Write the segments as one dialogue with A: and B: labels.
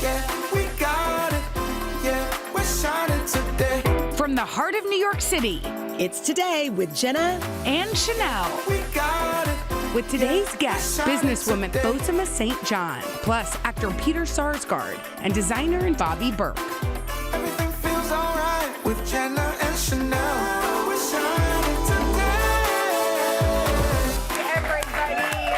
A: Yeah, we got it. Yeah, we're shining today.
B: From the heart of New York City,
C: It's Today with Jenna
B: and Sheinelle.
A: We got it.
B: With today's guest, businesswoman Bozoma St. plus actor Peter Sarsgaard and designer Bobby Burke.
A: Everything feels alright with Jenna and Sheinelle. We're shining today.
B: Everybody,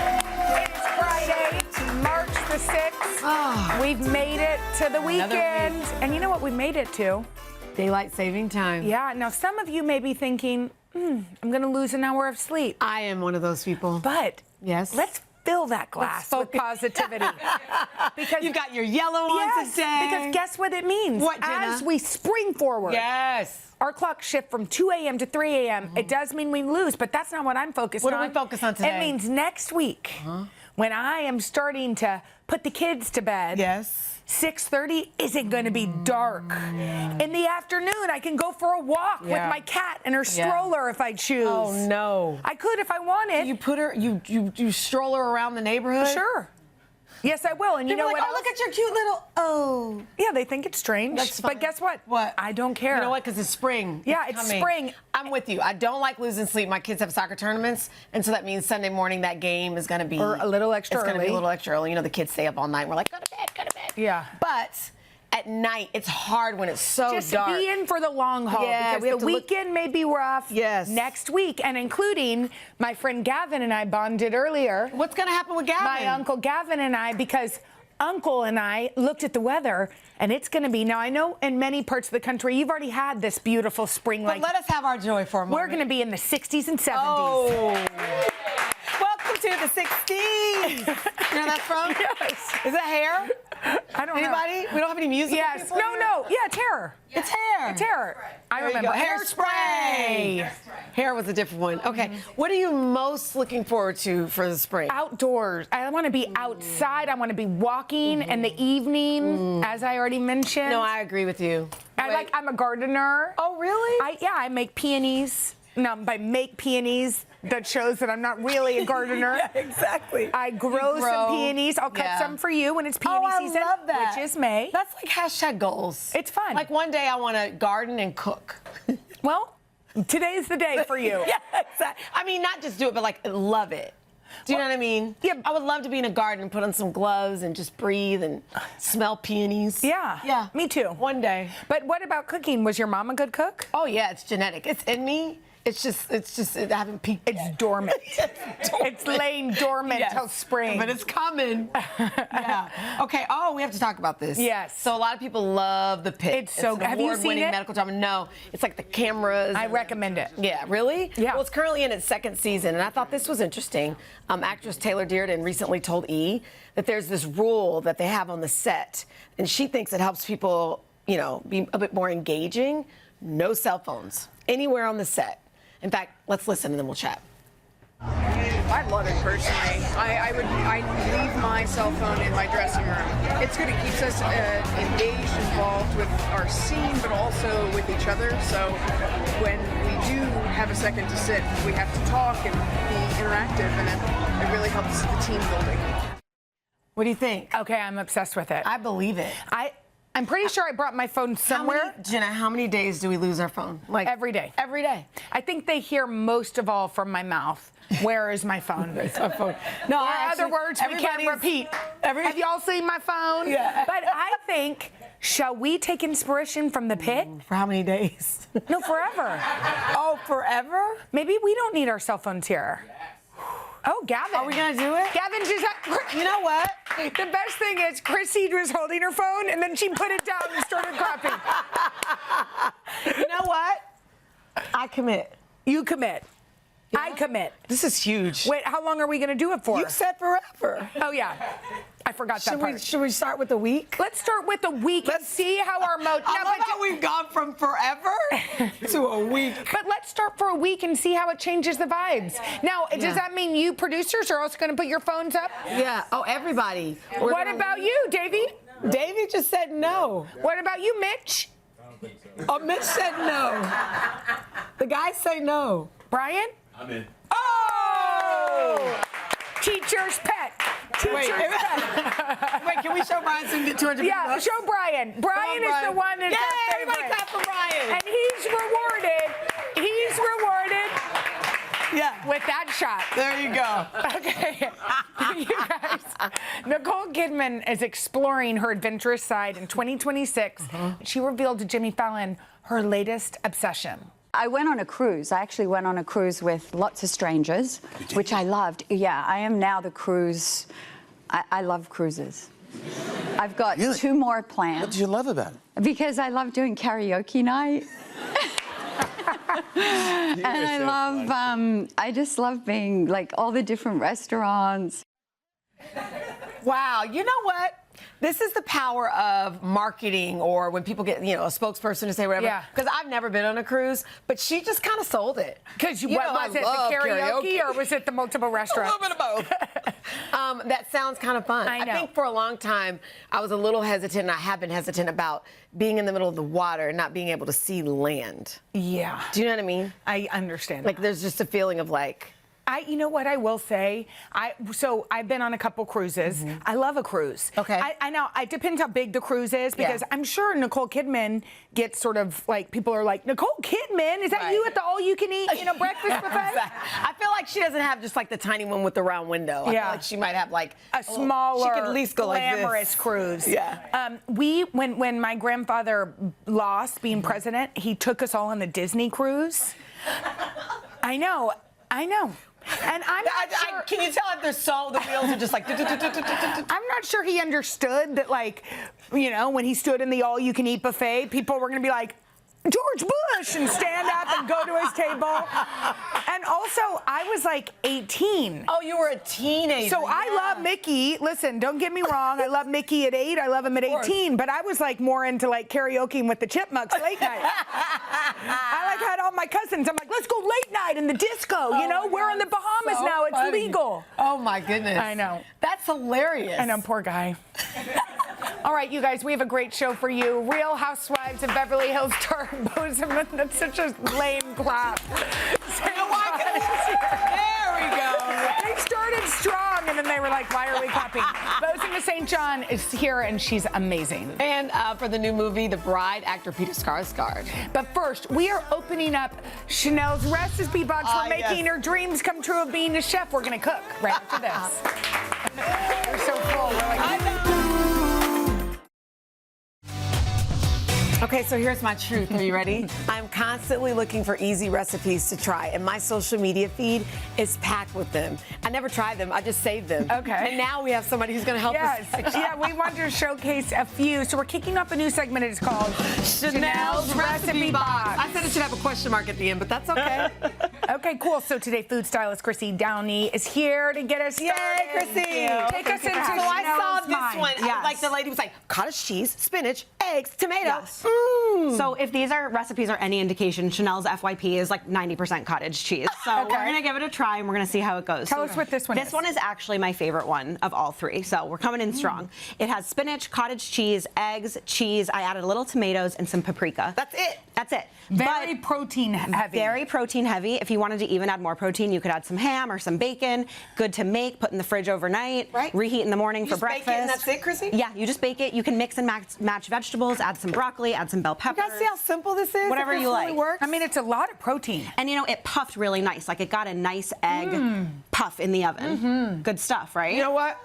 B: it's Friday, March the 6th. We've made it to the weekend. And you know what we made it to?
D: Daylight saving time.
B: Yeah, now some of you may be thinking, I'm going to lose an hour of sleep.
D: I am one of those people.
B: But
D: yes,
B: let's fill that glass with positivity.
D: Because you've got your yellow on today.
B: Because guess what it means?
D: What, Jenna?
B: As we spring forward.
D: Yes.
B: Our clocks shift from 2 a.m. to 3 a.m. It does mean we lose, but that's not what I'm focused on.
D: What do we focus on today?
B: It means next week, when I am starting to put the kids to bed.
D: Yes.
B: 6:30 isn't going to be dark. In the afternoon, I can go for a walk with my cat and her stroller if I choose.
D: Oh no!
B: I could if I wanted.
D: You put her, you stroll her around the neighborhood.
B: Sure. Yes, I will. And you know
D: like,
B: what?
D: Oh, look at your cute little. Oh.
B: Yeah, they think it's strange.
D: That's fine.
B: But guess what?
D: What?
B: I don't care.
D: You know what? Because it's spring.
B: Yeah, it's
D: coming.
B: spring.
D: I'm with you. I don't like losing sleep. My kids have soccer tournaments, and so that means Sunday morning that game is going to be
B: Or a little extra
D: It's going to be
B: early.
D: a little extra early. You know, the kids stay up all night. We're like, go to bed, go to bed.
B: Yeah.
D: But at night, it's hard when it's so
B: Just
D: dark.
B: be in for the long haul
D: Yeah, we have
B: because the
D: to look-
B: weekend may be rough.
D: Yes.
B: Next week, and including my friend Gavin and I bonded earlier.
D: What's going to happen with Gavin?
B: My Uncle Gavin and I, because Uncle and I looked at the weather, and it's going to be, now I know in many parts of the country, you've already had this beautiful spring.
D: But let us have our joy for a moment.
B: We're going to be in the 60s and 70s.
D: Oh. Welcome to the 60s. You know where that's from?
B: Yes.
D: Is that hair?
B: I don't know.
D: Anybody? We don't have any music.
B: Yes. No. Yeah, it's hair.
D: It's hair.
B: It's hair. I
D: There you
B: remember.
D: go. Hairspray. Hair was a different one. Okay. What are you most looking forward to for the spring?
B: Outdoors. I want to be outside. I want to be walking in the evening, as I already mentioned.
D: No, I agree with you.
B: I'm a gardener.
D: Oh, really?
B: I make peonies. Now, by make peonies, that shows that I'm not really a gardener.
D: Yeah, exactly.
B: I grow some peonies. I'll cut some for you when it's peony season,
D: I love that.
B: which is May.
D: That's like hashtag goals.
B: It's fun.
D: Like one day I want to garden and cook.
B: Well, today's the day for you.
D: Yeah, exactly. I mean, not just do it, but like love it. Do you know what I mean?
B: Yeah.
D: I would love to be in a garden and put on some gloves and just breathe and smell peonies.
B: Yeah.
D: Yeah.
B: Me too.
D: One day.
B: But what about cooking? Was your mom a good cook?
D: Oh yeah, it's genetic. It's in me. It's just I haven't peaked
B: It's
D: yet.
B: dormant. It's laying dormant till spring.
D: But it's coming. Yeah. Okay. Oh, we have to talk about this.
B: Yes.
D: So a lot of people love The Pit.
B: It's so
D: an
B: good. Have you seen
D: award-winning
B: it?
D: medical drama. No. It's like the cameras.
B: I recommend it.
D: Yeah, really?
B: Yeah.
D: Well, it's currently in its second season, and I thought this was interesting. Actress Taylor Dearden recently told E! that there's this rule that they have on the set, and she thinks it helps people, you know, be a bit more engaging. No cell phones anywhere on the set. In fact, let's listen and then we'll chat.
E: I love it personally. I leave my cell phone in my dressing room. It's good. It keeps us engaged, involved with our scene, but also with each other. So when we do have a second to sit, we have to talk and be interactive, and it really helps the team building.
D: What do you think?
B: Okay, I'm obsessed with it.
D: I believe it.
B: I'm pretty sure I brought my phone somewhere.
D: Jenna, how many days do we lose our phone? Like
B: Every day.
D: Every day.
B: I think they hear most of all from my mouth. Where is my phone?
D: No,
B: Or other words we can't repeat. Have y'all seen my phone?
D: Yeah.
B: But I think, shall we take inspiration from The Pit?
D: For how many days?
B: No, forever.
D: Oh, forever?
B: Maybe we don't need our cell phones here. Oh, Gavin.
D: Are we gonna do it?
B: Gavin just
D: You know what?
B: The best thing is Chrissy was holding her phone and then she put it down and started clapping.
D: You know what? I commit.
B: You commit. Yeah. I commit.
D: This is huge.
B: Wait, how long are we going to do it for?
D: You said forever.
B: Oh, yeah. I forgot that part.
D: Should we start with the week?
B: Let's start with the week and see how our
D: I love how we've gone from forever to a week.
B: But let's start for a week and see how it changes the vibes. Now, does that mean you producers are also going to put your phones up?
D: Yeah. Oh, everybody.
B: What about you, Davey?
D: Davey just said no.
B: What about you, Mitch?
D: Oh, Mitch said no. The guys say no.
B: Brian?
F: I'm in.
B: Oh! Teacher's pet.
D: Wait, can we show Brian some 200
B: Yeah,
D: bucks?
B: show Brian. Brian is the one that's our
D: Yay, everybody
B: favorite.
D: clap for Brian.
B: And he's rewarded. He's rewarded
D: Yeah.
B: with that shot.
D: There you go.
B: Okay. You guys, Nicole Kidman is exploring her adventurous side in 2026. She revealed to Jimmy Fallon her latest obsession.
F: I went on a cruise. I actually went on a cruise with lots of strangers, which I loved. Yeah, I am now the cruise. I love cruises. I've got
G: Really?
F: 2 more planned.
G: What did you love about it?
F: Because I love doing karaoke night. And I love, I just love being like all the different restaurants.
D: Wow, you know what? This is the power of marketing, or when people get, a spokesperson to say whatever.
B: Yeah.
D: Because I've never been on a cruise, but she just kind of sold it.
B: Because
D: You
B: what
D: know,
B: was
D: I
B: it, the
D: love
B: karaoke, or was it the multiple
D: A
B: restaurants?
D: little bit of both. That sounds kind of fun.
B: I know.
D: think for a long time, I was a little hesitant, and I have been hesitant about being in the middle of the water and not being able to see land.
B: Yeah.
D: Do you know what I mean?
B: I understand.
D: Like, there's just a feeling of like,
B: You know what I will say? So I've been on a couple cruises. I love a cruise.
D: Okay.
B: I know it depends how big the cruise is, because
D: Yeah.
B: I'm sure Nicole Kidman gets sort of like, people are like, Nicole Kidman, is that
D: Right.
B: you at the all-you-can-eat, breakfast buffet?
D: I feel like she doesn't have just like the tiny one with the round window. I
B: Yeah.
D: feel like she might have like
B: A smaller,
D: She could at least go
B: glamorous
D: like this.
B: cruise.
D: Yeah.
B: When my grandfather lost being president, he took us all on the Disney cruise. I know. And I'm not sure.
D: Can you tell if the wheels are just like?
B: I'm not sure he understood that, like, when he stood in the all-you-can-eat buffet, people were going to be like, George Bush, and stand up and go to his table. And also, I was like 18.
D: Oh, you were a teenager.
B: So I love Mickey. Listen, don't get me wrong. I love Mickey at 8. I love him at 18. But I was like more into like karaokeing with the Chipmunks late night. I like had all my cousins. I'm like, let's go late night in the disco. We're in the Bahamas
D: so
B: now. It's
D: funny.
B: legal.
D: Oh my goodness.
B: I know.
D: That's hilarious.
B: I know, poor guy. All right, you guys, we have a great show for you. Real Housewives of Beverly Hills star Bozoma. That's such a lame clap.
D: There we go.
B: They started strong, and then they were like, why are we clapping? Bozoma St. John is here, and she's amazing.
D: And for the new movie, The Bride, actor Peter Sarsgaard.
B: But first, we are opening up Sheinelle's recipe box. We're making her dreams come true of being a chef. We're going to cook right after this. We're so full. We're like,
D: Okay, so here's my truth. Are you ready? I'm constantly looking for easy recipes to try, and my social media feed is packed with them. I never tried them. I just saved them.
B: Okay.
D: And now we have somebody who's going to help us.
B: yes. Yeah, we want to showcase a few. So we're kicking off a new segment. It's called
D: Sheinelle's Recipe Box. I said it should have a question mark at the end, but that's okay.
B: Okay, cool. So today, food stylist Chrissy Downey is here to get us started.
D: Yay, Chrissy!
B: Take us into
D: So I saw
B: Sheinelle's
D: this
B: mind.
D: one.
H: Yes.
D: Like the lady was like, cottage cheese, spinach, eggs, tomato.
H: Yes. So if these are recipes are any indication, Chanel's FYP is like 90% cottage cheese. So
B: Okay.
H: we're gonna give it a try and we're gonna see how it goes.
B: Tell us what this one is.
H: This one is actually my favorite one of all 3. So we're coming in strong. It has spinach, cottage cheese, eggs, cheese. I added a little tomatoes and some paprika.
D: That's it.
H: That's it.
B: Very
H: But
B: protein heavy.
H: very protein heavy. If you wanted to even add more protein, you could add some ham or some bacon. Good to make, put in the fridge overnight.
D: Right.
H: Reheat in the morning
D: You
H: for
D: just
H: breakfast.
D: bake it and that's it, Chrissy?
H: Yeah, you just bake it. You can mix and match vegetables, add some broccoli, add some bell peppers.
D: You guys see how simple this is?
H: Whatever
D: If this
H: you
D: really
H: like.
D: works?
B: I mean, it's a lot of protein.
H: And it puffed really nice. Like it got a nice egg puff in the oven. Good stuff, right?
D: You know what?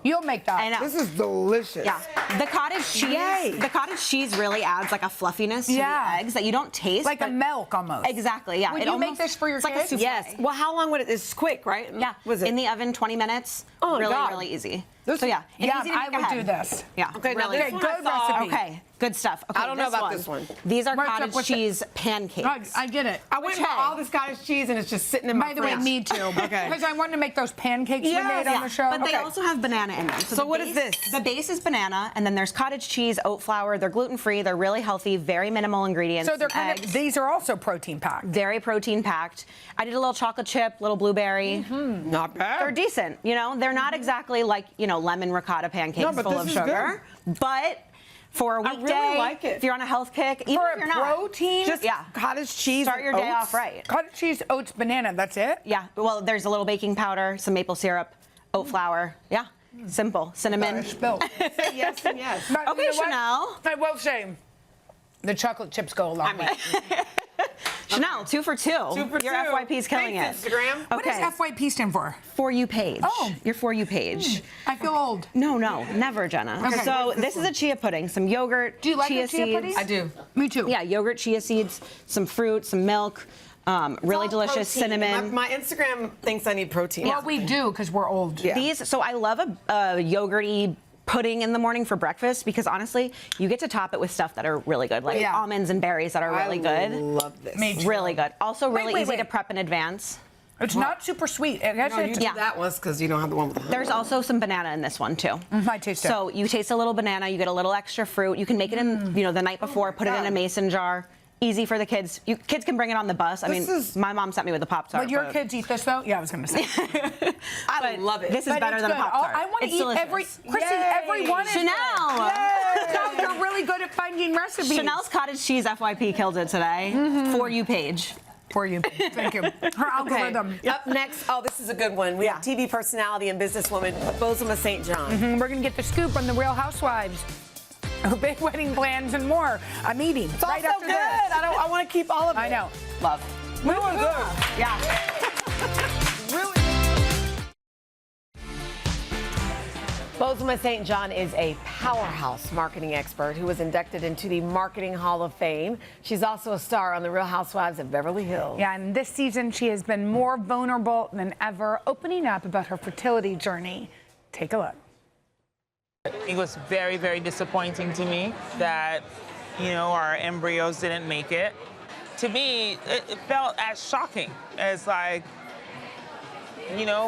B: You'll make that.
H: I know.
D: This is delicious.
H: Yeah. The cottage cheese.
D: Yay.
H: The cottage cheese really adds like a fluffiness to
B: Yeah.
H: the eggs that you don't taste.
B: Like a
H: but-
B: milk almost.
H: Exactly. Yeah.
B: Would
H: It
B: you make
H: almost-
B: this for your
H: it's like a
B: kids?
H: souffle.
D: Yes. Well, how long would it? It's quick, right?
H: Yeah.
D: Was it
H: in the oven 20 minutes?
D: Oh, my
H: really,
D: God.
H: really easy.
D: This-
H: so yeah. and
B: Yeah,
H: easy to
B: I
H: make
B: would do
H: ahead.
B: this.
H: Yeah.
D: Okay, now
H: really.
D: this one I
B: good
D: saw-
B: recipe.
H: Okay. Good stuff. Okay.
D: I don't know about this one.
H: These are
B: What's up
H: cottage
B: with
H: cheese pancakes.
B: I get it.
D: I went for all this cottage cheese and it's just sitting in my
B: By the way,
D: fridge.
B: me too.
D: Okay.
B: Because I wanted to make those pancakes we
D: Yes.
B: made on the show.
H: But they
B: Okay.
H: also have banana in them.
D: So
H: the
D: what is
H: base-
D: this?
H: The base is banana, and then there's cottage cheese, oat flour. They're gluten-free. They're really healthy. Very minimal ingredients.
B: So they're kind
H: eggs.
B: of, these are also protein packed.
H: Very protein packed. I did a little chocolate chip, little blueberry.
D: Not bad.
H: They're decent. They're not exactly like lemon ricotta pancakes
D: No, but
H: full
D: this
H: of
D: is
H: sugar. But for a
D: I really
H: weekday,
D: like it.
H: if you're on a health kick, even
B: For
H: if
B: a
H: you're not,
B: protein?
H: just
D: cottage cheese.
H: start
D: and
H: your day
D: oats?
H: off right.
B: Cottage cheese, oats, banana. That's it?
H: Yeah. Well, there's a little baking powder, some maple syrup, oat flour. Yeah. Simple. Cinnamon.
B: Spill.
D: Yes and yes.
B: But
H: Okay,
B: you know what?
H: Chanel.
B: I will say, the chocolate chips go a long way.
H: Chanel, 2 for 2.
D: 2 for
H: Your
D: 2.
H: FYP's killing
D: Thanks,
H: it.
D: Instagram.
B: What does FYP stand for?
H: For You page.
B: Oh.
H: Your For You page.
B: I feel old.
H: No, never, Jenna.
B: Okay.
H: So this is a chia pudding, some yogurt,
B: Do you like
H: chia
B: your chia
H: seeds.
B: pudding?
D: I do.
B: Me too.
H: Yeah, yogurt, chia seeds, some fruit, some milk, really
D: All
H: delicious
D: protein.
H: cinnamon.
D: My Instagram thinks I need protein.
B: Well, we do because we're old.
D: Yeah.
H: So I love a yogurty pudding in the morning for breakfast because honestly, you get to top it with stuff that are really good, like
B: Yeah.
H: almonds and berries that are really
D: I
H: good.
D: love this.
B: Me too.
H: Really good. Also really
B: wait,
H: easy
B: wait.
H: to prep in advance.
B: It's not super sweet. It
D: No,
B: actually
D: you do
H: Yeah.
D: that one because you don't have the one with the
H: There's also some banana in this one too.
B: I taste it.
H: So you taste a little banana, you get a little extra fruit. You can make it in, the night before, put it in a mason jar. Easy for the kids. Kids can bring it on the bus. I mean, my mom sent me with a Pop-Tart.
B: Would your kids eat this though? Yeah, I was gonna say.
D: I love it.
H: This is
B: But
H: better
B: it's
H: than a
B: good.
H: Pop-Tart.
B: I want to
H: It's
B: eat
H: delicious.
B: Chrissy, every one is
H: Chanel.
B: good. So you're really good at finding recipes.
H: Chanel's cottage cheese FYP killed it today. For You page.
B: For you. Thank you. Her algorithm.
D: Up next, this is a good one. We have TV personality and businesswoman Bozoma St. John.
B: We're gonna get the scoop on the Real Housewives. Big wedding plans and more. I'm eating
D: It's all
B: right
D: so
B: after
D: good.
B: this.
D: I want to keep all of it.
B: I know.
H: Love.
B: We were good.
H: Yeah.
D: Bozoma St. John is a powerhouse marketing expert who was inducted into the Marketing Hall of Fame. She's also a star on The Real Housewives of Beverly Hills.
B: Yeah, and this season she has been more vulnerable than ever, opening up about her fertility journey. Take a look.
G: It was very, very disappointing to me that, our embryos didn't make it. To me, it felt as shocking as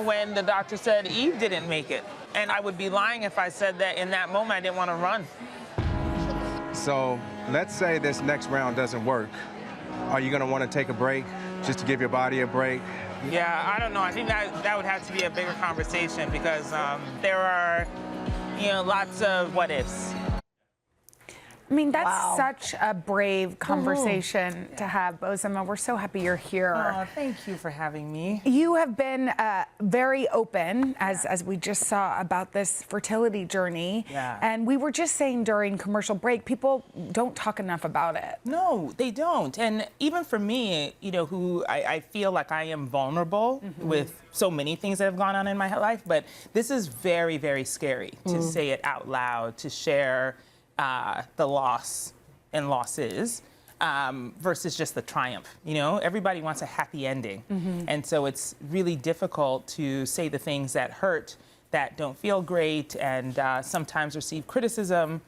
G: when the doctor said Eve didn't make it. And I would be lying if I said that in that moment I didn't want to run.
I: So let's say this next round doesn't work. Are you going to want to take a break just to give your body a break?
G: Yeah, I don't know. I think that would have to be a bigger conversation because there are, lots of what ifs.
B: I mean, that's such a brave conversation to have, Bozoma. We're so happy you're here.
G: Oh, thank you for having me.
B: You have been very open, as we just saw, about this fertility journey.
G: Yeah.
B: And we were just saying during commercial break, people don't talk enough about it.
G: No, they don't. And even for me, who I feel like I am vulnerable with so many things that have gone on in my life, but this is very, very scary to say it out loud, to share the loss and losses versus just the triumph. Everybody wants a happy ending. And so it's really difficult to say the things that hurt, that don't feel great, and sometimes receive criticism.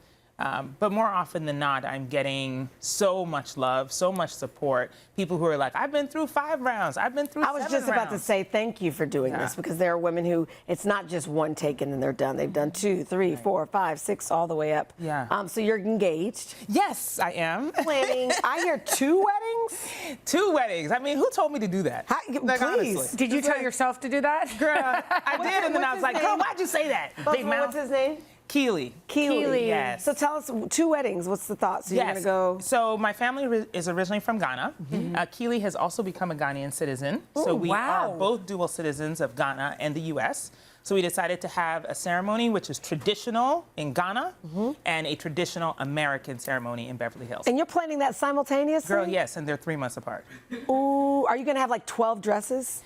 G: But more often than not, I'm getting so much love, so much support. People who are like, I've been through 5 rounds. I've been through 7 rounds.
D: I was just about to say thank you for doing this because there are women who it's not just one taken and they're done. They've done 2, 3, 4, 5, 6, all the way up.
G: Yeah.
D: So you're engaged.
G: Yes, I am.
D: Planning. I hear 2 weddings.
G: 2 weddings. I mean, who told me to do that?
D: Please.
G: Honestly.
B: Did you tell yourself to do that?
G: Girl, I did, and then I was like, girl, why'd you say that? Big mouth.
D: What's his name?
G: Keely.
D: Keely.
G: Yes.
D: So tell us 2 weddings. What's the thought? So you're
G: Yes.
D: going to go.
G: So my family is originally from Ghana. Keely has also become a Ghanaian citizen. So we are both dual citizens of Ghana and the U.S. So we decided to have a ceremony which is traditional in Ghana and a traditional American ceremony in Beverly Hills.
D: And you're planning that simultaneously?
G: Girl, yes, and they're 3 months apart.
D: Ooh, are you going to have like 12 dresses?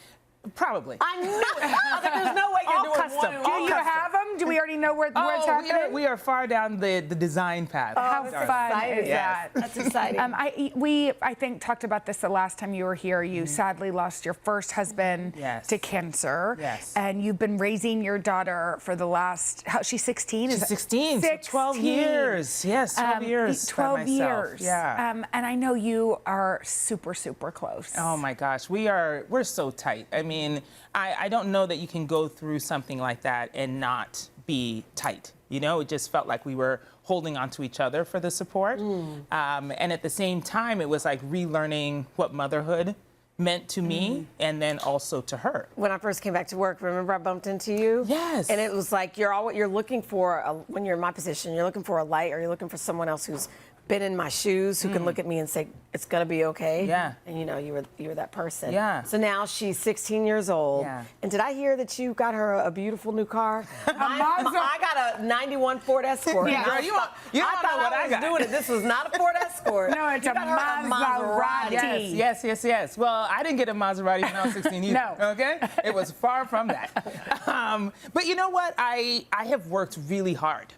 G: Probably.
D: I knew it. I was like, there's no way you're
G: All
D: doing
G: custom.
D: one.
B: Do you have them? Do we already know where it's happening?
G: We are far down the design path.
B: How fun is that?
D: That's exciting.
B: I think talked about this the last time you were here. You sadly lost your first husband to cancer.
G: Yes.
B: And you've been raising your daughter for the last, she's 16?
G: She's 16, so 12 years. Yes, 12 years
B: 12
G: by myself.
B: years.
G: Yeah.
B: And I know you are super, super close.
G: Oh my gosh, we're so tight. I mean, I don't know that you can go through something like that and not be tight. It just felt like we were holding on to each other for the support. And at the same time, it was like relearning what motherhood meant to me and then also to her.
D: When I first came back to work, remember I bumped into you?
G: Yes.
D: And it was like you're looking for, when you're in my position, you're looking for a light or you're looking for someone else who's been in my shoes, who can look at me and say, it's gonna be okay.
G: Yeah.
D: And you know, you were that person.
G: Yeah.
D: So now she's 16 years old.
G: Yeah.
D: And did I hear that you got her a beautiful new car? I got a 91 Ford Escort.
B: Yeah.
G: Girl, you don't know what I got.
D: doing it. This was not a Ford Escort.
B: No, it's
D: You
B: a
D: got her
B: Maserati.
G: Yes. Well, I didn't get a Maserati when I was 16 either.
B: No.
G: Okay? It was far from that. But you know what? I have worked really hard.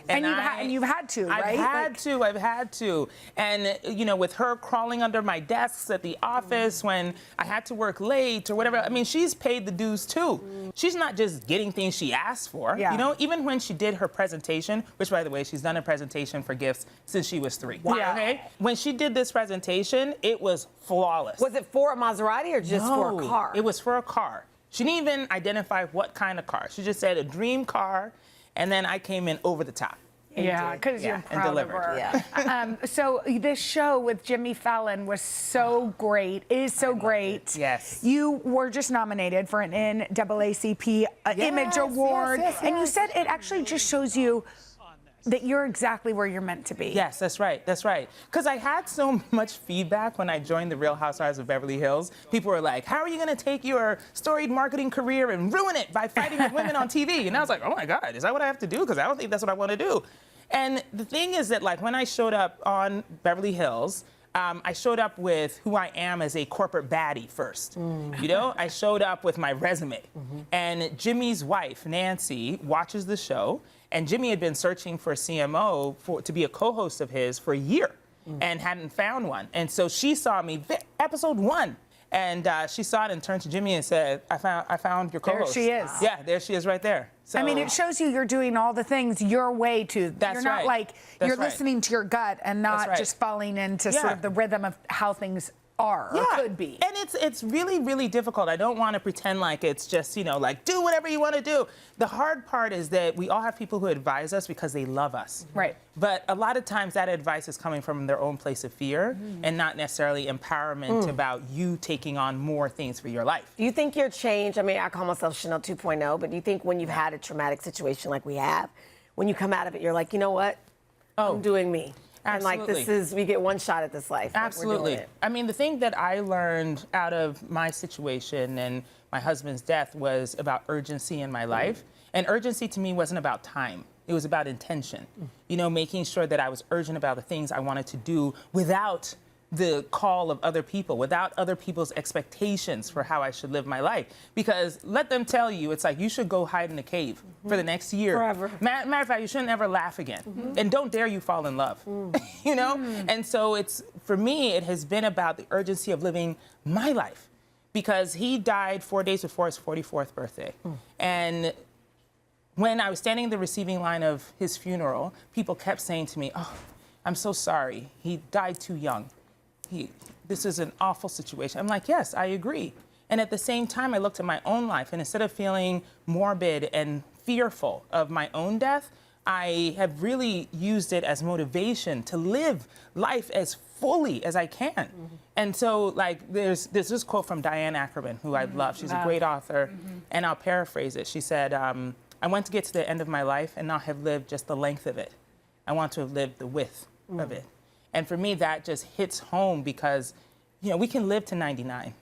B: And you've had to, right?
G: I've had to. And, you know, with her crawling under my desks at the office when I had to work late or whatever, I mean, she's paid the dues too. She's not just getting things she asked for.
B: Yeah.
G: You know, even when she did her presentation, which, by the way, she's done a presentation for gifts since she was 3.
B: Wow.
G: Okay? When she did this presentation, it was flawless.
D: Was it for a Maserati or just for a car?
G: It was for a car. She didn't even identify what kind of car. She just said a dream car, and then I came in over the top.
B: Yeah, because you're
G: and
B: proud of
G: delivered.
B: her.
D: Yeah.
B: So this show with Jimmy Fallon was so great. Is so great.
G: Yes.
B: You were just nominated for an NAACP Image Award, and you said it actually just shows you that you're exactly where you're meant to be.
G: Yes, that's right. That's right. Because I had so much feedback when I joined the Real Housewives of Beverly Hills. People were like, how are you going to take your storied marketing career and ruin it by fighting with women on TV? And I was like, oh my God, is that what I have to do? Because I don't think that's what I want to do. And the thing is that, like, when I showed up on Beverly Hills, I showed up with who I am as a corporate baddie first. You know, I showed up with my resume. And Jimmy's wife, Nancy, watches the show. And Jimmy had been searching for a CMO to be a co-host of his for a year and hadn't found one. And so she saw me, episode 1. And she saw it and turned to Jimmy and said, I found your co-host.
B: There she is.
G: Yeah, there she is right there. So,
B: I mean, it shows you're doing all the things your way to.
G: That's
B: you're not
G: right.
B: like,
G: That's
B: you're
G: right.
B: listening to your gut and not
G: right.
B: just falling into sort
G: Yeah.
B: of the rhythm of how things are or could be.
G: And it's really, really difficult. I don't want to pretend like it's just, you know, like, do whatever you want to do. The hard part is that we all have people who advise us because they love us.
B: Right.
G: But a lot of times that advice is coming from their own place of fear and not necessarily empowerment about you taking on more things for your life.
D: Do you think your change, I mean, I call myself Sheinelle 2.0, but do you think when you've had a traumatic situation like we have, when you come out of it, you're like, you know what? I'm doing me. And like, we get one shot at this life.
G: Absolutely.
D: We're doing it.
G: I mean, the thing that I learned out of my situation and my husband's death was about urgency in my life. And urgency to me wasn't about time. It was about intention. You know, making sure that I was urgent about the things I wanted to do without the call of other people, without other people's expectations for how I should live my life. Because let them tell you, it's like you should go hide in a cave for the next year.
D: Forever.
G: Matter of fact, you shouldn't ever laugh again. And don't dare you fall in love. You know? And so for me, it has been about the urgency of living my life. Because he died 4 days before his 44th birthday. And when I was standing in the receiving line of his funeral, people kept saying to me, oh, I'm so sorry. He died too young. This is an awful situation. I'm like, yes, I agree. And at the same time, I looked at my own life, and instead of feeling morbid and fearful of my own death, I have really used it as motivation to live life as fully as I can. And so, like, there's this quote from Diane Ackerman, who I love. She's a great author, and I'll paraphrase it. She said, I want to get to the end of my life and not have lived just the length of it. I want to have lived the width of it. And for me, that just hits home because, you know, we can live to 99,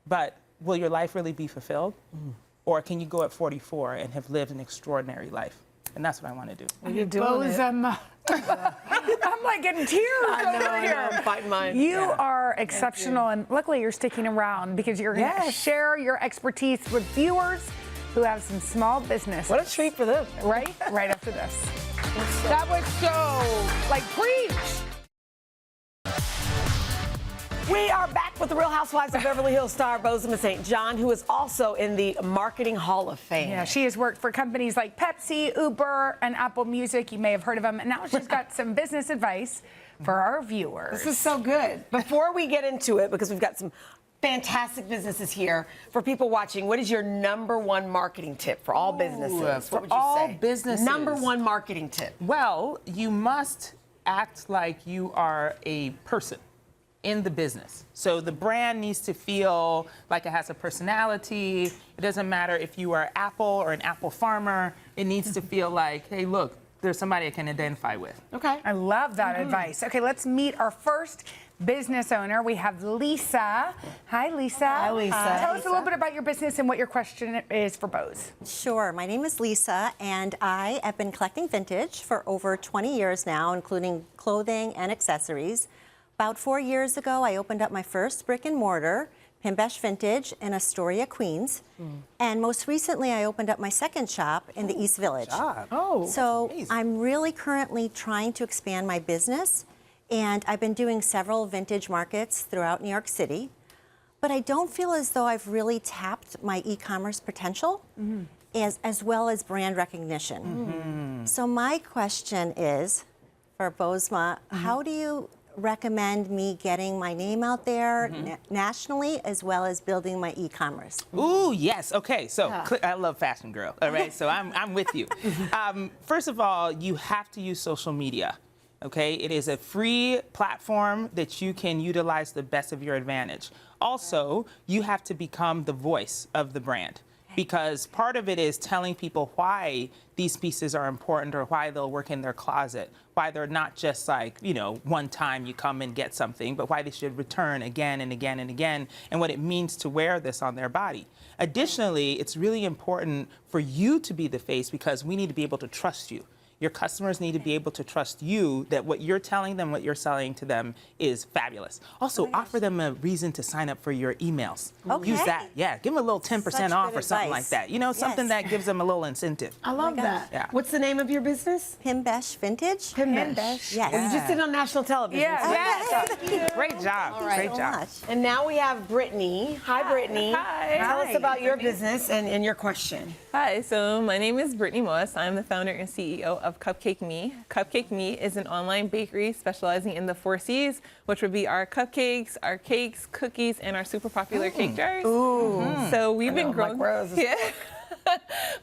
G: but will your life really be fulfilled? Or can you go at 44 and have lived an extraordinary life? And that's what I want to do.
B: You're doing I'm like getting tears over here.
D: I'm fighting mine.
B: You are exceptional, and luckily you're sticking around because you're going to share your expertise with viewers who have some small business.
D: What a treat for them.
B: Right? Right after this. That was so, like, preach.
D: We are back with the Real Housewives of Beverly Hills star Bozoma St. John, who is also in the Marketing Hall of Fame.
B: Yeah, she has worked for companies like Pepsi, Uber, and Apple Music. You may have heard of them. And now she's got some business advice for our viewers.
D: This is so good. Before we get into it, because we've got some fantastic businesses here, for people watching, what is your #1 marketing tip for all businesses? What would you
G: all
D: say?
G: businesses.
D: #1 marketing tip.
G: Well, you must act like you are a person in the business. So the brand needs to feel like it has a personality. It doesn't matter if you are Apple or an apple farmer. It needs to feel like, hey, look, there's somebody I can identify with.
D: Okay.
B: I love that advice. Okay, let's meet our first business owner. We have Lisa. Hi, Lisa.
D: Hi, Lisa.
B: Tell us a little bit about your business and what your question is for Boz.
J: Sure. My name is Lisa, and I have been collecting vintage for over 20 years now, including clothing and accessories. About 4 years ago, I opened up my first brick and mortar, Pimbesh Vintage, in Astoria, Queens. And most recently, I opened up my second shop in the East Village. So I'm really currently trying to expand my business, and I've been doing several vintage markets throughout New York City. But I don't feel as though I've really tapped my e-commerce potential as well as brand recognition. So my question is, for Bozoma, how do you recommend me getting my name out there nationally as well as building my e-commerce?
G: Ooh, yes. Okay, so I love fashion, girl. All right, so I'm with you. First of all, you have to use social media. Okay, it is a free platform that you can utilize the best of your advantage. Also, you have to become the voice of the brand, because part of it is telling people why these pieces are important or why they'll work in their closet, why they're not just like, you know, one time you come and get something, but why they should return again and again and again, and what it means to wear this on their body. Additionally, it's really important for you to be the face, because we need to be able to trust you. Your customers need to be able to trust you that what you're telling them, what you're selling to them is fabulous. Also, offer them a reason to sign up for your emails. Use that. Yeah, give them a little 10% off or something like that. You know, something that gives them a little incentive.
D: I love that.
G: Yeah.
D: What's the name of your business?
J: Pimbesh Vintage.
D: Pimbesh.
J: Yes.
D: Well, you just did on national television.
G: Yes. Great job. Great job.
D: And now we have Brittany. Hi, Brittany.
K: Hi.
D: Tell us about your business and your question.
K: Hi, so my name is Brittany Moss. I'm the founder and CEO of Cupcake Me. Cupcake Me is an online bakery specializing in the 4 C's, which would be our cupcakes, our cakes, cookies, and our super popular cake jars. So we've been growing.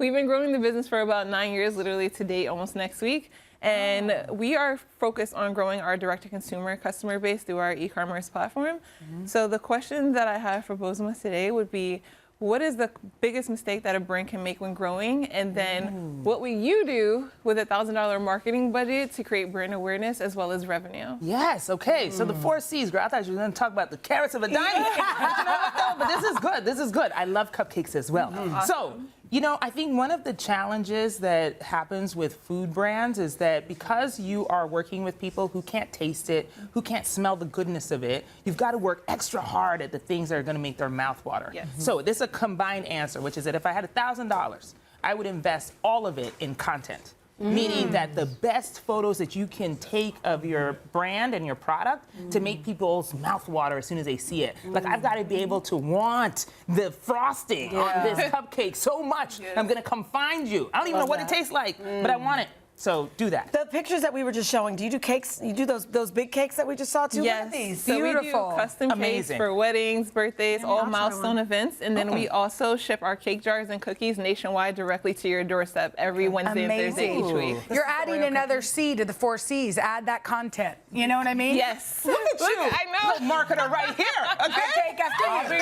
K: We've been growing the business for about 9 years, literally to date, almost next week. And we are focused on growing our direct-to-consumer customer base through our e-commerce platform. So the question that I have for Bozoma today would be, what is the biggest mistake that a brand can make when growing? And then what will you do with a $1,000 marketing budget to create brand awareness as well as revenue?
G: Yes, okay. So the 4 C's, girl. I thought you were going to talk about the carrots of a dime. You know what, though? But this is good. This is good. I love cupcakes as well. So, you know, I think one of the challenges that happens with food brands is that because you are working with people who can't taste it, who can't smell the goodness of it, you've got to work extra hard at the things that are going to make their mouth water. So this is a combined answer, which is that if I had $1,000, I would invest all of it in content. Meaning that the best photos that you can take of your brand and your product to make people's mouth water as soon as they see it. Like, I've got to be able to want the frosting on this cupcake so much, I'm going to come find you. I don't even know what it tastes like, but I want it. So do that.
D: The pictures that we were just showing, do you do cakes? You do those big cakes that we just saw too?
K: Yes.
D: Look at these.
K: So we do custom cakes for weddings, birthdays, all milestone events. And then we also ship our cake jars and cookies nationwide directly to your doorstep every Wednesday and Thursday each week.
B: You're adding another C to the 4 C's. Add that content. You know what I mean?
K: Yes.
G: Look at you.
K: I know.
G: Little marketer right here. Okay.
B: Take after you.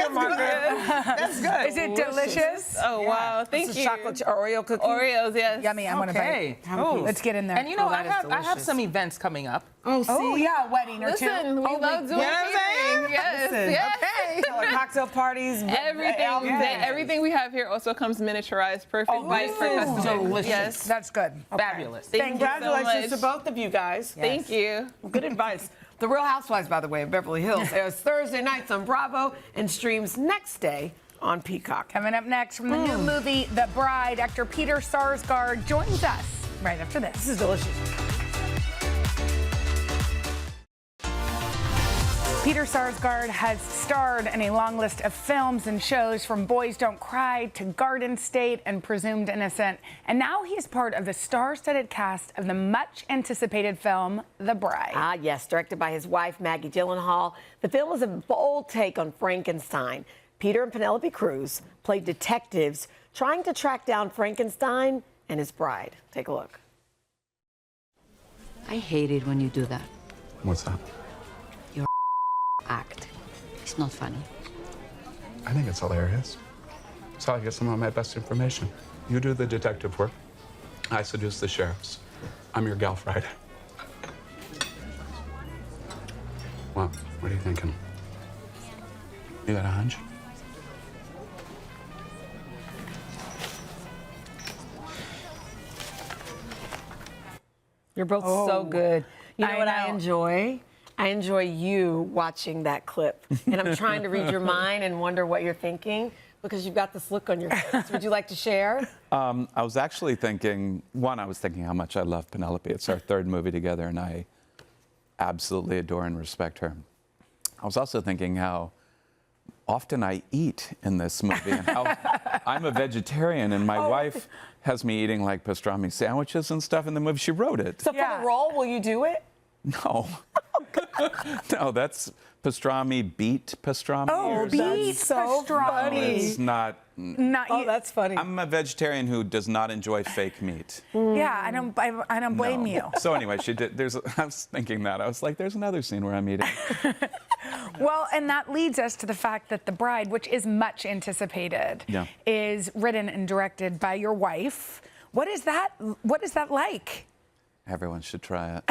G: That's good.
B: Is it delicious?
K: Oh, wow. Thank you.
D: Chocolate Oreo cookie?
K: Oreos, yes.
B: Yummy. I want to bite. Let's get in there.
G: And you know, I have some events coming up.
B: Oh, yeah, a wedding or two.
K: Listen, we love doing catering. Yes, yes.
D: Okay. Cocktail parties.
K: Everything we have here also comes miniaturized. Perfect bite for customers.
G: Delicious.
K: Yes.
B: That's good.
G: Fabulous.
D: Congratulations
K: so
D: to both of you guys.
K: Thank you.
D: Good advice. The Real Housewives, by the way, of Beverly Hills airs Thursday nights on Bravo and streams next day on Peacock.
B: Coming up next from the new movie The Bride, actor Peter Sarsgaard joins us right after this.
D: This is delicious.
B: Peter Sarsgaard has starred in a long list of films and shows from Boys Don't Cry to Garden State and Presumed Innocent. And now he's part of the star-studded cast of the much-anticipated film, The Bride.
D: Ah, yes, directed by his wife, Maggie Gyllenhaal. The film is a bold take on Frankenstein. Peter and Penelope Cruz played detectives trying to track down Frankenstein and his bride. Take a look.
L: I hate it when you do that.
M: What's that?
L: Your act. It's not funny.
M: I think it's hilarious. It's how I get some of my best information. You do the detective work. I seduce the sheriffs. I'm your gal Friday. Well, what are you thinking? You got a hunch?
D: You're both so good. You know what I enjoy? I enjoy you watching that clip. And I'm trying to read your mind and wonder what you're thinking because you've got this look on your face. Would you like to share?
N: I was actually thinking, I was thinking how much I love Penelope. It's our third movie together, and I absolutely adore and respect her. I was also thinking how often I eat in this movie and how I'm a vegetarian, and my wife has me eating like pastrami sandwiches and stuff in the movie. She wrote it.
D: So for the role, will you do it?
N: No. No, that's pastrami, beet pastrami.
B: Oh, beet pastrami.
N: It's not.
D: That's funny.
N: I'm a vegetarian who does not enjoy fake meat.
B: Yeah, I don't blame you.
N: So anyway, she did. I was thinking that. I was like, there's another scene where I'm eating.
B: Well, and that leads us to the fact that The Bride, which is much anticipated, is written and directed by your wife. What is that like?
N: Everyone should try it.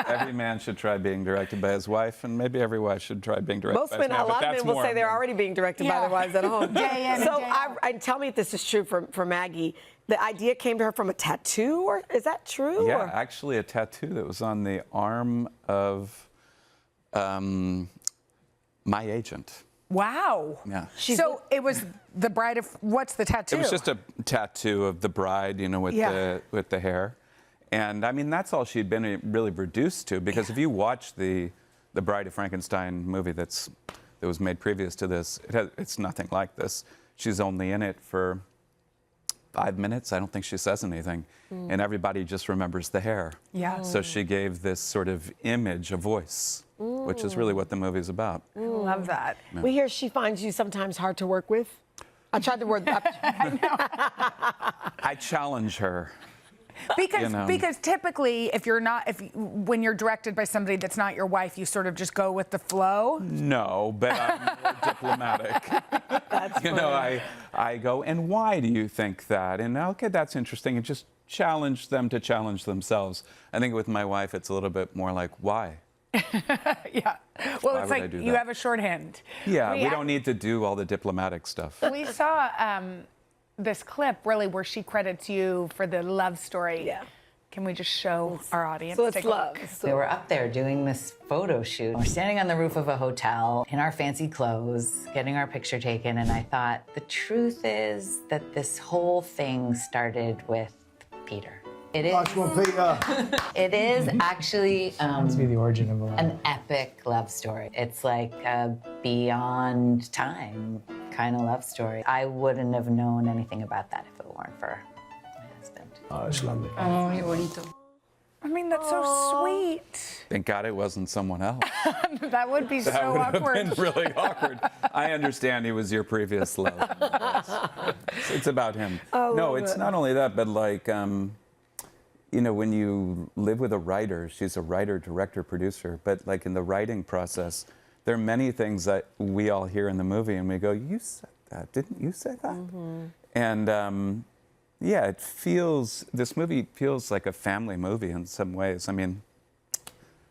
N: Every man should try being directed by his wife, and maybe every wife should try being directed by his man.
D: A lot of men will say they're already being directed by their wives at home.
B: Day in
D: so
B: and day out.
D: tell me if this is true for Maggie. The idea came to her from a tattoo, or is that true?
N: Yeah, actually a tattoo that was on the arm of my agent.
B: Wow.
N: Yeah.
B: So it was the bride of, what's the tattoo?
N: It was just a tattoo of the bride, with the hair. And I mean, that's all she'd been really reduced to, because if you watch the Bride of Frankenstein movie that was made previous to this, it's nothing like this. She's only in it for 5 minutes. I don't think she says anything. And everybody just remembers the hair.
B: Yeah.
N: So she gave this sort of image a voice, which is really what the movie's about.
B: Love that.
N: Yeah.
D: We hear she finds you sometimes hard to work with. I tried to word that.
N: I challenge her.
B: Because typically, when you're directed by somebody that's not your wife, you sort of just go with the flow.
N: No, but I'm more diplomatic.
D: That's funny.
N: I go, and why do you think that? And okay, that's interesting. And just challenge them to challenge themselves. I think with my wife, it's a little bit more like, why?
B: Yeah. Well, it's like you have a shorthand.
N: Yeah, we don't need to do all the diplomatic stuff.
B: We saw this clip really where she credits you for the love story. Yeah. Can we just show our audience?
D: So it's love.
O: We were up there doing this photo shoot. We're standing on the roof of a hotel in our fancy clothes, getting our picture taken, and I thought, the truth is that this whole thing started with Peter. It is.
P: Nice one, Peter.
O: It is actually
P: Must be the origin of
O: an epic love story. It's like a beyond time kind of love story. I wouldn't have known anything about that if it weren't for my husband.
P: Oh, it's lovely.
L: Oh, qué bonito.
B: I mean, that's so sweet.
N: Thank God it wasn't someone else.
B: That would be so awkward.
N: That would have been really awkward. I understand he was your previous love. It's about him. No, it's not only that, but like, when you live with a writer, she's a writer, director, producer, but like in the writing process, there are many things that we all hear in the movie and we go, you said that, didn't you say that? And this movie feels like a family movie in some ways. I mean,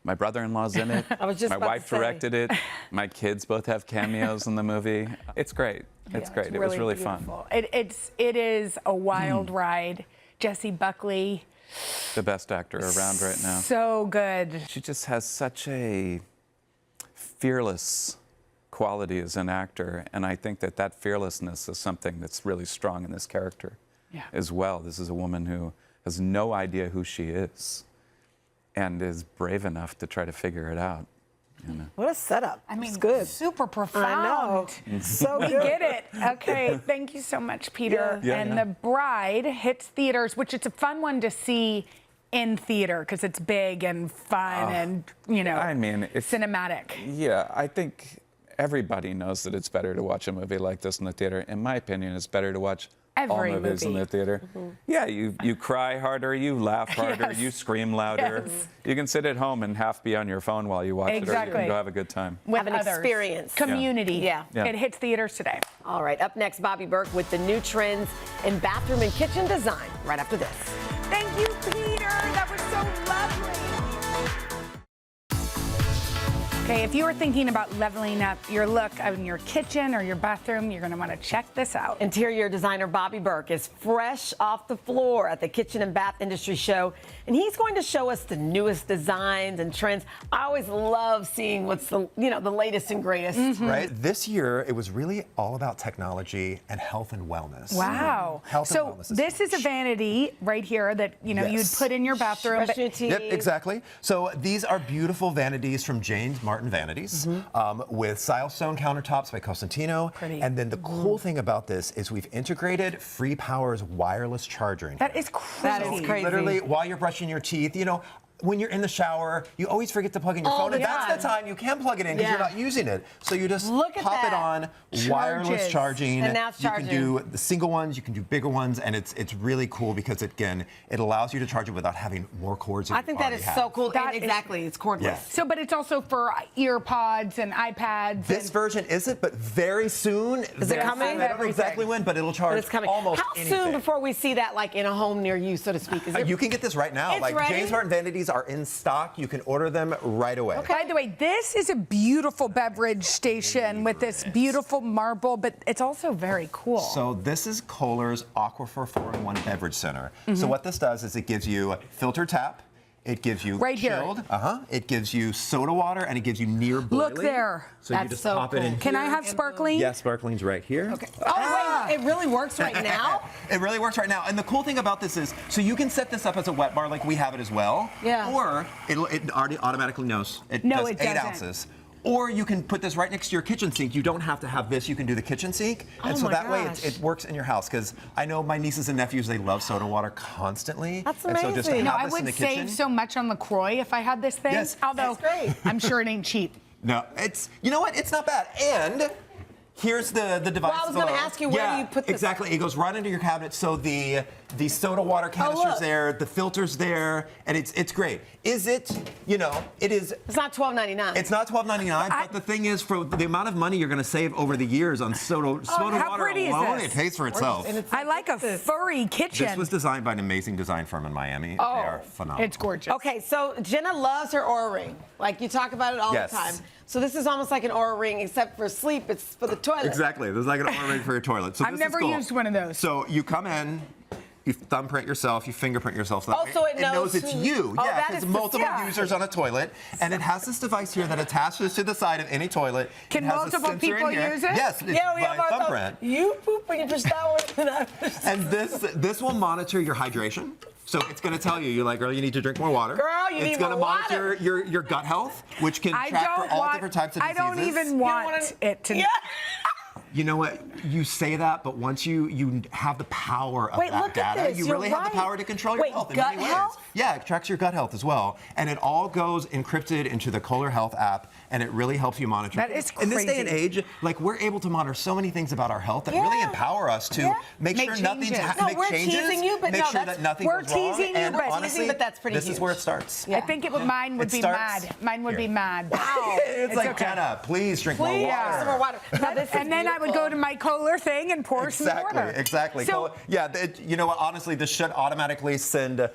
N: my brother-in-law's in it. My wife directed it. My kids both have cameos in the movie. It's great. It's great. It was really fun.
B: It is a wild ride. Jessie Buckley.
N: The best actor around right now.
B: So good.
N: She just has such a fearless quality as an actor, and I think that fearlessness is something that's really strong in this character as well. This is a woman who has no idea who she is and is brave enough to try to figure it out.
D: What a setup.
B: I mean,
D: it's good.
B: Super profound.
D: I know. So
B: we
D: good.
B: get it. Okay, thank you so much, Peter. The Bride hits theaters, which it's a fun one to see in theater because it's big and fun and,
N: I mean,
B: cinematic.
N: Yeah, I think everybody knows that it's better to watch a movie like this in the theater. In my opinion, it's better to watch all movies in the theater. Yeah, you cry harder, you laugh harder, you scream louder. You can sit at home and half be on your phone while you watch it, or you can go have a good time.
B: With
D: have an
B: others.
D: experience.
B: Community.
D: Yeah.
B: It hits theaters today.
D: All right, up next, Bobby Burke with the new trends in bathroom and kitchen design right after this.
B: Thank you, Peter. That was so lovely. Okay, if you were thinking about leveling up your look in your kitchen or your bathroom, you're going to want to check this out.
D: Interior designer Bobby Burke is fresh off the floor at the Kitchen and Bath Industry Show, and he's going to show us the newest designs and trends. I always love seeing what's the latest and greatest.
Q: Right? This year, it was really all about technology and health and wellness.
B: Wow.
Q: Health and
B: So
Q: wellness
B: this is a vanity right here that, you'd put in your bathroom.
D: Brush your teeth.
Q: Yep, exactly. So these are beautiful vanities from James Martin Vanities with Silestone countertops by Cosentino.
B: Pretty.
Q: And then the cool thing about this is we've integrated Free Power's wireless charger in
B: That is crazy.
D: That is crazy.
Q: Literally, while you're brushing your teeth, when you're in the shower, you always forget to plug in your phone, and that's the time you can plug it in because you're not using it. So you just pop it on, wireless charging.
D: And now it's charging.
Q: You can do the single ones, you can do bigger ones, and it's really cool because again, it allows you to charge it without having more cords.
D: I think that is so cool. Exactly, it's cordless.
Q: Yeah.
B: So, but it's also for ear pods and iPads.
Q: This version isn't, but very soon.
D: Is it coming?
Q: I don't know exactly when, but it'll charge
D: But it's coming.
Q: almost
D: How
Q: anything.
D: soon before we see that, like in a home near you, so to speak? Is it?
Q: You can get this right now.
D: It's ready?
Q: James Martin Vanities are in stock. You can order them right away.
B: Okay. By the way, this is a beautiful beverage station with this beautiful marble, but it's also very cool.
Q: So this is Kohler's Aquifer 4-in-1 Beverage Center. So what this does is it gives you filter tap, it gives you chilled, it gives you soda water, and it gives you near boiling.
B: Look there.
Q: So you just pop it in.
B: Can I have sparkling?
Q: Yeah, sparkling's right here.
D: Okay. Oh, wait, it really works right now?
Q: It really works right now. And the cool thing about this is, so you can set this up as a wet bar like we have it as well.
D: Yeah.
Q: Or it already automatically knows. It does 8 ounces. Or you can put this right next to your kitchen sink. You don't have to have this. You can do the kitchen sink. And so that way it works in your house. Because I know my nieces and nephews, they love soda water constantly.
B: That's
Q: amazing. And so just to have
B: I
Q: this in
B: would
Q: the kitchen,
B: save so much on LaCroix if I had this thing.
Q: Yes.
B: Although,
Q: That's great.
B: I'm sure it ain't cheap.
Q: No, you know what? It's not bad. And here's the device.
D: Well, I was going to ask you, where do you put this?
Q: Exactly. It goes right into your cabinet. So the soda water canister's there, the filter's there, and it's great. Is it, it is.
D: It's not $12.99.
Q: It's not $12.99, but the thing is, for the amount of money you're going to save over the years on soda
B: how
Q: water
B: pretty is
Q: alone,
B: this?
Q: it pays for itself.
B: I like a furry kitchen.
Q: This was designed by an amazing design firm in Miami. They are phenomenal.
B: It's gorgeous.
D: Okay, so Jenna loves her Oura Ring. Like, you talk about it all the time. So this is almost like an Oura Ring, except for sleep, it's for the toilet.
Q: Exactly. There's like an Oura Ring for your toilet. So
B: I've never used one of those.
Q: So you come in, you thumbprint yourself, you fingerprint yourself. So
D: so it knows
Q: it's you.
D: Oh,
Q: yeah,
D: that
Q: because
D: is
Q: multiple users on a toilet. And it has this device here that attaches to the side of any toilet.
B: Can
Q: it has
B: multiple
Q: a sensor
B: people
Q: in here.
B: use it?
Q: Yes, it's
D: Yeah, we
Q: by
D: have our
Q: thumbprint.
D: You poop when you push that one. And I push that.
Q: And this will monitor your hydration. So it's going to tell you, you're like, girl, you need to drink more water.
D: Girl, you need
Q: It's going to
D: more
Q: monitor your gut health, which can track for all different types of diseases.
B: I don't even want it to.
D: Yeah.
Q: You know what? You say that, but once you have the power of
D: Wait,
Q: that
D: look at
Q: data,
D: this.
Q: you
D: You're
Q: really have the
D: right.
Q: power to control your
D: Wait,
Q: health in
D: gut
Q: many ways.
D: health?
Q: Yeah, it tracks your gut health as well. And it all goes encrypted into the Kohler Health app, and it really helps you monitor.
B: That is
Q: In this day and
B: crazy.
Q: age, like, we're able to monitor so many things about our health that really empower us to make sure nothing's
B: changes.
Q: make
D: we're
Q: changes,
D: teasing you, but
Q: make
D: no,
Q: sure
D: that's-
Q: that nothing
B: we're
Q: goes wrong.
B: teasing you,
Q: And
B: but
Q: honestly,
D: but that's pretty
Q: this is
D: huge.
Q: where it starts.
B: I think mine would
Q: It
B: be
Q: starts
B: mad. Mine would be
Q: here.
B: mad.
D: Wow.
Q: It's like,
B: okay.
Q: Jenna, please drink more
D: Please,
Q: water.
D: some more water. Now, this is
B: And then I would go to my Kohler thing and pour some water.
Q: Exactly.
B: So,
Q: You know what? Honestly, this should automatically send a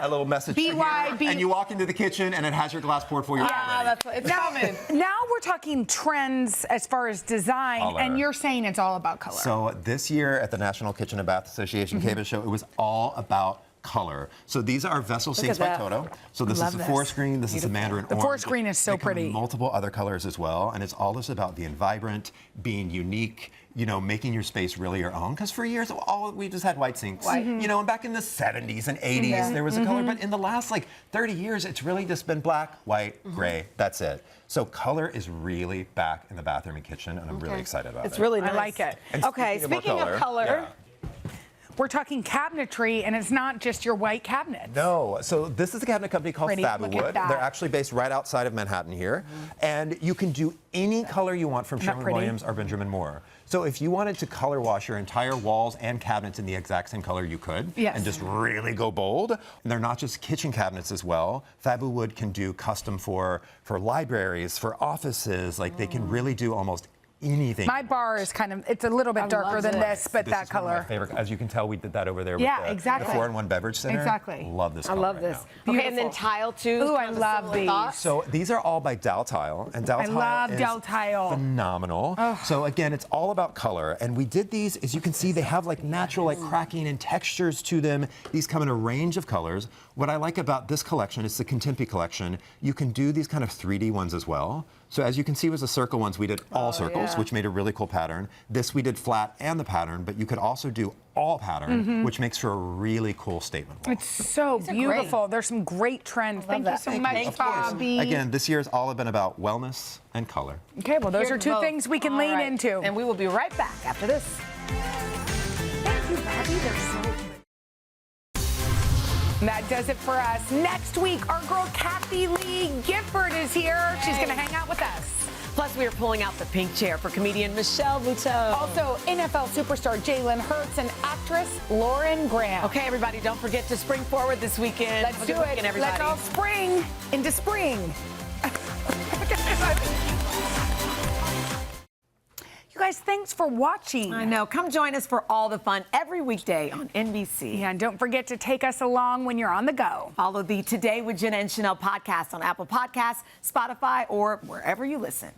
Q: little message. to here,
B: BYB.
Q: and you walk into the kitchen, and it has your glass poured for you.
D: It's coming.
B: now we're talking trends as far as design,
Q: Color.
B: and you're saying it's all about color.
Q: So this year at the National Kitchen and Bath Association Cable Show, it was all about color. So these are vessel sinks by
B: that.
Q: Toto. So this
B: Love
Q: is the
B: this.
Q: forest green, this is the mandarin
B: The
Q: orange.
B: forest green is so
Q: They come in
B: pretty.
Q: multiple other colors as well, and it's all just about being vibrant, being unique, making your space really your own. Because for years, we just had white sinks. And back in the 70s and 80s, there was a color. But in the last 30 years, it's really just been black, white, gray. That's it. So color is really back in the bathroom and kitchen, and I'm really excited about it.
D: It's really nice.
B: I like it.
Q: And
D: Okay, speaking of color.
Q: yeah.
B: We're talking cabinetry, and it's not just your white cabinet.
Q: No, so this is a cabinet company called
B: Pretty. Look at
Q: Fabuwood.
B: that.
Q: They're actually based right outside of Manhattan here. And you can do any color you want from
B: Isn't that
Q: Sherwin
B: pretty?
Q: Williams or Benjamin Moore. So if you wanted to color wash your entire walls and cabinets in the exact same color, you could.
B: Yes.
Q: And just really go bold. And they're not just kitchen cabinets as well. Fabuwood can do custom for libraries, for offices. They can really do almost anything.
B: My bar is it's a little bit darker than this, but
Q: This
B: that
Q: is one of my
B: color.
Q: favorite. As you can tell, we did that over there
B: Yeah,
Q: with the,
B: exactly.
Q: the 4-in-1 beverage center.
B: Exactly.
Q: Love this
D: I
Q: color
D: love
Q: right
D: this.
Q: now.
D: Okay, and then tile too.
B: Ooh, I love these.
Q: So these are all by Dow Tile, and Dow
B: I
Q: Tile
B: love
Q: is
B: Dow Tile.
Q: phenomenal. So again, it's all about color, and we did these. As you can see, they have like natural like cracking and textures to them. These come in a range of colors. What I like about this collection, it's the Contempi collection. You can do these kind of 3D ones as well. So as you can see with the circle ones, we did all circles, which made a really cool pattern. This we did flat and the pattern, but you could also do all pattern, which makes for a really cool statement wall.
B: It's so beautiful. There's some great trends. Thank you so much, Bobby.
Q: Again, this year's all been about wellness and color.
B: Okay, well, those are two
D: both.
B: things we can
D: All
B: lean
D: right.
B: into.
D: And we will be right back after this.
B: Thank you, Bobby. They're so good. And that does it for us. Next week, our girl Kathy Lee Gifford is here. She's going to hang out with us.
D: Plus, we are pulling out the pink chair for comedian Michelle Buteau.
B: Also, NFL superstar Jalen Hurts and actress Lauren Graham.
D: Okay, everybody, don't forget to spring forward this weekend.
B: Let's
D: Have a
B: do
D: good
B: it.
D: weekend, everybody.
B: Let's all spring into spring. You guys, thanks for watching.
D: I know. Come join us for all the fun every weekday on NBC.
B: Yeah, and don't forget to take us along when you're on the go.
D: Follow the Today with Jenna and Sheinelle podcast on Apple Podcasts, Spotify, or wherever you listen.